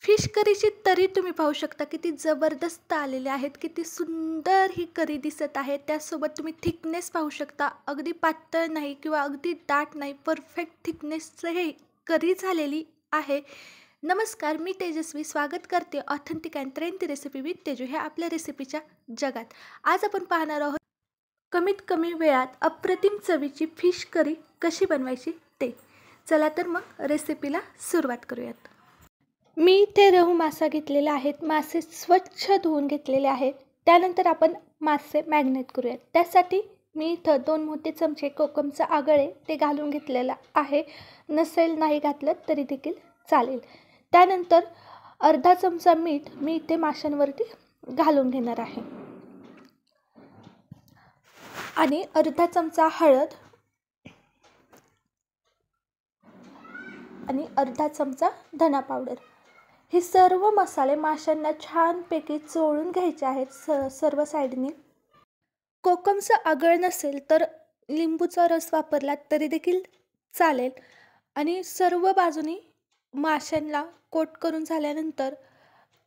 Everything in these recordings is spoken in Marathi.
फिश करीची तरी तुम्ही पाहू शकता किती जबरदस्त आलेले आहेत. किती सुंदर ही करी दिसत आहे. त्यासोबत तुम्ही थिकनेस पाहू शकता. अगदी पातळ नाही किंवा अगदी दाट नाही, परफेक्ट थिकनेसचं हे करी झालेली आहे. नमस्कार, मी तेजस्वी स्वागत करते authentic and trendy recipe with Teju ह्या आपल्या रेसिपीच्या जगात. आज आपण पाहणार आहोत कमीत कमी वेळात अप्रतिम चवीची फिश करी कशी बनवायची ते. चला तर मग रेसिपीला सुरुवात करूयात. मी इथे रहू मासा घेतलेला आहेत. मासे स्वच्छ धुवून घेतलेले आहेत. त्यानंतर आपण मासे मॅग्नेट करूयात. त्यासाठी मी इथं 2 मोठे चमचे कोकमचं आगळे ते घालून घेतलेलं आहे. नसेल नाही घातलं तरी देखील चालेल. त्यानंतर अर्धा चमचा मीठ मी इथे माशांवरती घालून घेणार आहे आणि अर्धा चमचा हळद आणि अर्धा चमचा धना पावडर. हे सर्व मसाले माशांना छानपैकी चोळून घ्यायचे आहेत सर्व साईडने. कोकमचं आगळ नसेल तर लिंबूचा रस वापरला तरी देखील चालेल. आणि सर्व बाजूनी माशांना कोट करून झाल्यानंतर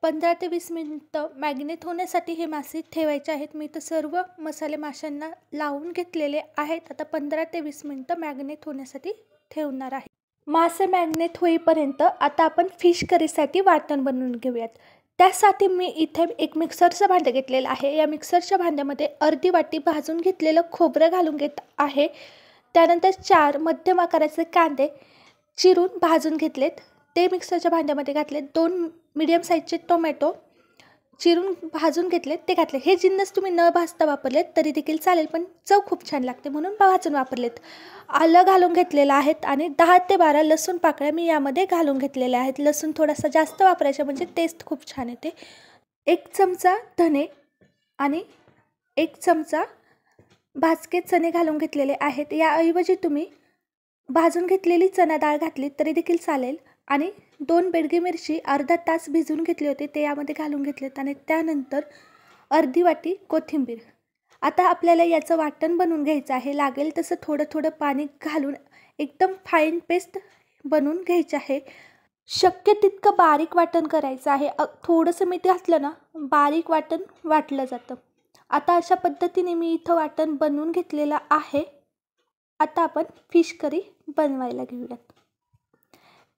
15 ते 20 मिनिटं मॅग्नेट होण्यासाठी हे मासे ठेवायचे आहेत. मी तर सर्व मसाले माशांना लावून घेतलेले आहेत. आता 15 ते 20 मिनिटं मॅग्नेट होण्यासाठी ठेवणार आहे. मासे मॅग्नेट होईपर्यंत आता आपण फिश करीसाठी वाटण बनवून घेऊयात. त्यासाठी मी इथे एक मिक्सरचं भांडं घेतलेलं आहे. या मिक्सरच्या भांड्यामध्ये अर्धी वाटी भाजून घेतलेलं खोबरं घालून घेत आहे. त्यानंतर 4 मध्यम आकाराचे कांदे चिरून भाजून घेतलेत, ते मिक्सरच्या भांड्यामध्ये घातलेत. 2 मीडियम साईजचे टोमॅटो चिरून भाजून घेतलेत, ते घातले. हे जिन्नस तुम्ही न भाजता वापरलेत तरी देखील चालेल, पण चव खूप छान लागते म्हणून भाजून वापरलेत. आलं घालून घेतलेलं आहेत आणि 10 ते 12 लसूण पाकळ्या मी यामध्ये घालून घेतलेल्या आहेत. लसूण थोडासा जास्त वापरायचा म्हणजे टेस्ट खूप छान येते. 1 चमचा धने आणि 1 चमचा भाजके चणे घालून घेतलेले आहेत. याऐवजी तुम्ही भाजून घेतलेली चणा डाळ घातली तरी देखील चालेल. आणि 2 बेडगी मिरची अर्धा तास भिजवून घेतली होती, ते यामध्ये घालून घेतलेत. आणि त्यानंतर अर्धी वाटी कोथिंबीर. आता आपल्याला याचं वाटण बनवून घ्यायचं आहे. लागेल तसं थोडं थोडं पाणी घालून एकदम फाईन पेस्ट बनवून घ्यायची आहे. शक्य तितकं बारीक वाटण करायचं आहे. थोडंसं मीठ घातलं ना बारीक वाटण वाटलं जातं. आता अशा पद्धतीने मी इथं वाटण बनवून घेतलेलं आहे. आता आपण फिश करी बनवायला घेऊयात.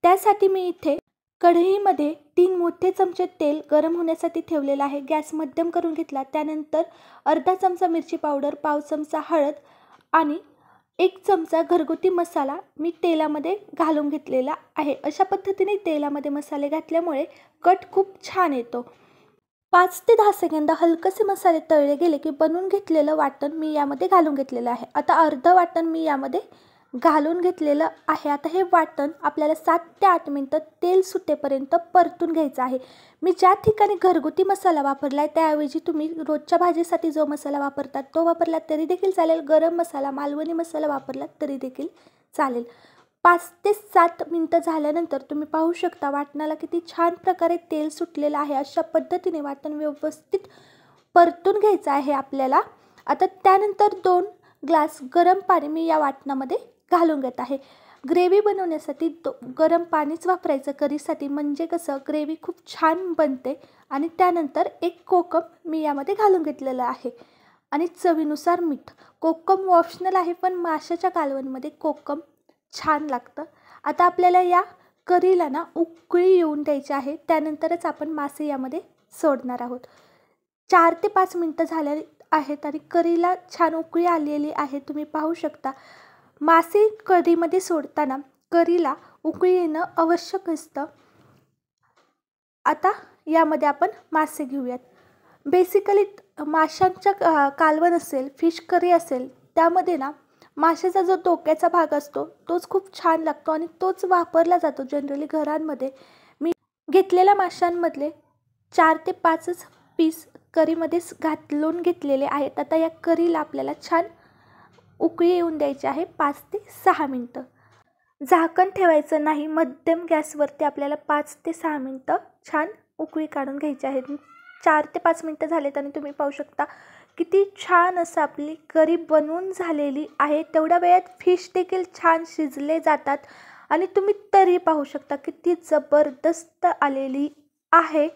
त्यासाठी मी इथे कढईमध्ये 3 मोठे चमचे तेल गरम होण्यासाठी ठेवलेलं आहे. गॅस मध्यम करून घेतला. त्यानंतर अर्धा चमचा मिरची पावडर, पाव चमचा हळद आणि 1 चमचा घरगुती मसाला मी तेलामध्ये घालून घेतलेला आहे. अशा पद्धतीने तेलामध्ये मसाले घातल्यामुळे कट खूप छान येतो. 5 ते 10 सेकंद हलकसे मसाले तळले गेले की बनवून घेतलेलं वाटण मी यामध्ये घालून घेतलेलं आहे. आता अर्धं वाटण मी यामध्ये घालून घेतलेलं आहे. आता हे वाटण आपल्याला 7 ते 8 मिनटं तेल सुटेपर्यंत परतून घ्यायचं आहे. मी ज्या ठिकाणी घरगुती मसाला वापरला आहे त्याऐवजी तुम्ही रोजच्या भाजीसाठी जो मसाला वापरतात तो वापरला तरी देखील चालेल. गरम मसाला, मालवणी मसाला वापरला तरी देखील चालेल. 5 ते 7 मिनटं झाल्यानंतर तुम्ही पाहू शकता वाटणाला किती छान प्रकारे तेल सुटलेलं आहे. अशा पद्धतीने वाटण व्यवस्थित परतून घ्यायचं आहे आपल्याला. आता त्यानंतर 2 ग्लास गरम पाणी मी या वाटणामध्ये घालून घेत आहे. ग्रेव्ही बनवण्यासाठी गरम पाणीच वापरायचं करीसाठी, म्हणजे कसं ग्रेव्ही खूप छान बनते. आणि त्यानंतर 1 कोकम मी यामध्ये घालून घेतलेलं आहे आणि चवीनुसार मीठ. कोकम ऑप्शनल आहे पण माशाच्या कालवणमध्ये कोकम छान लागतं. आता आपल्याला या करीला ना उकळी येऊन द्यायची आहे. त्यानंतरच आपण मासे यामध्ये सोडणार आहोत. 4 ते 5 मिनटं झाले आहेत आणि करीला छान उकळी आलेली आहे. तुम्ही पाहू शकता. मासे कढईमध्ये सोडताना करीला उकळी येणं आवश्यक असतं. आता यामध्ये आपण मासे घेऊयात. बेसिकली माशांच्या कालवण असेल, फिश करी असेल, त्यामध्ये ना माशाचा जो डोक्याचा भाग असतो तोच खूप छान लागतो आणि तोच वापरला जातो जनरली घरांमध्ये. मी घेतलेल्या माशांमधले 4 ते 5च पीस करीमध्ये घालून घेतलेले आहेत. आता या करीला आपल्याला छान उकळी येऊन द्यायची आहे 5 ते 6 मिनटं. झाकण ठेवायचं नाही. मध्यम गॅसवरती आपल्याला 5 ते 6 मिनटं छान उकळी काढून घ्यायची आहे. 4 ते 5 मिनटं झालेत आणि तुम्ही पाहू शकता किती छान असं आपली करी बनवून झालेली आहे. तेवढ्या वेळात फिश देखील छान शिजले जातात आणि तुम्ही तरी पाहू शकता किती जबरदस्त आलेली आहे.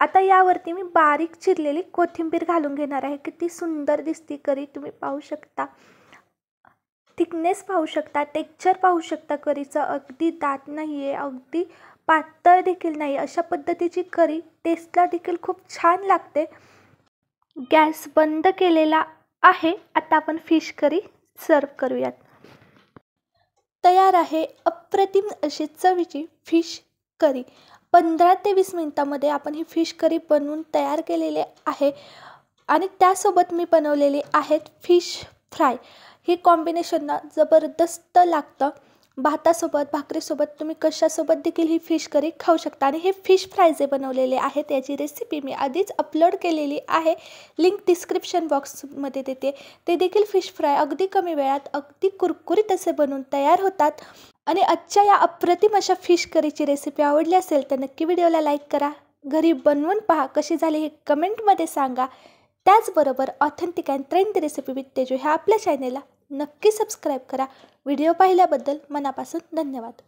आता यावरती मी बारीक चिरलेली कोथिंबीर घालून घेणार आहे. किती सुंदर दिसती करी तुम्ही पाहू शकता. थिकनेस पाहू शकता, टेक्स्चर पाहू शकता करीचं. अगदी दाट नाही आहे, अगदी पातळ देखील नाही. अशा पद्धतीची करी टेस्टला देखील खूप छान लागते. गॅस बंद केलेला आहे. आता आपण फिश करी सर्व करूयात. तयार आहे अप्रतिम अशी चवीची फिश करी. 15 ते 20 मिनिटामध्ये आपण ही फिश करी बनवून तयार केलेले आहे. आणि त्यासोबत मी बनवलेले आहेत फिश फ्राय. ही कॉम्बिनेशन ना जबरदस्त लागतं. भातासोबत, भाकरीसोबत तुम्ही कशासोबत देखील ही फिश करी खाऊ शकता. आणि हे फिश फ्राय जे बनवलेले आहेत याची रेसिपी मी आधीच अपलोड केलेली आहे. लिंक डिस्क्रिप्शन बॉक्समध्ये देते. ते देखील फिश फ्राय अगदी कमी वेळात अगदी कुरकुरीत असे बनवून तयार होतात. आणि आजच्या या अप्रतिम अशा फिश करीची रेसिपी आवडली असेल तर नक्की व्हिडिओला लाईक करा. घरी बनवून पहा, कशी झाली हे कमेंटमध्ये सांगा. त्याचबरोबर authentic and trendy recipe with Teju ह्या आपल्या चॅनेलला नक्की सबस्क्राईब करा. व्हिडिओ पाहिल्याबद्दल मनापासून धन्यवाद.